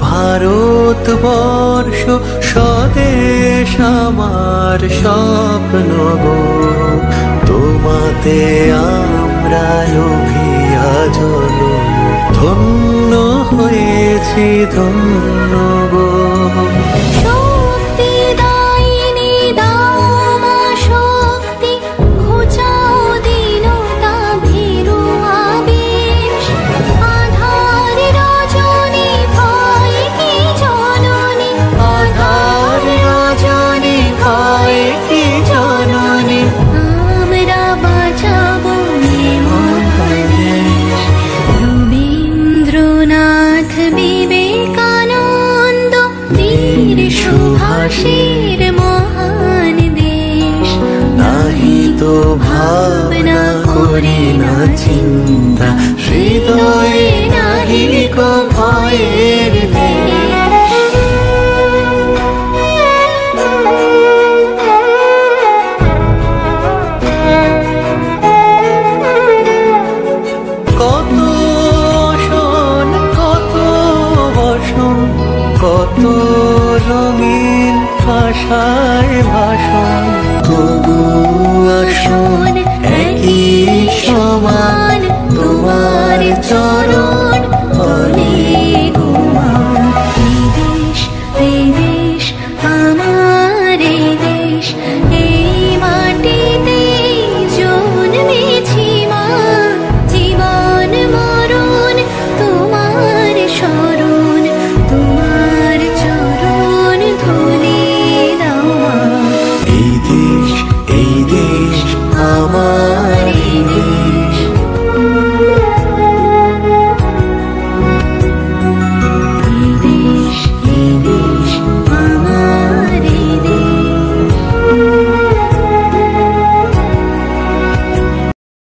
ভারতবর্ষ স্বদেশ আমার স্বপ্ন গো, তোমাতে আমরা লোভিয়া জনম ধন্য হয়েছি ধন্য গো। সুভাষের মহান দেশ, নাহি তো ভাবনা করি না চিন্তা, হৃদয়ে নাহি কো ভয়ের লেশ। কত শোন কত বসন, কত রঙিন ভাষায় ভাষণ, তবু আসন একই সমান তোমার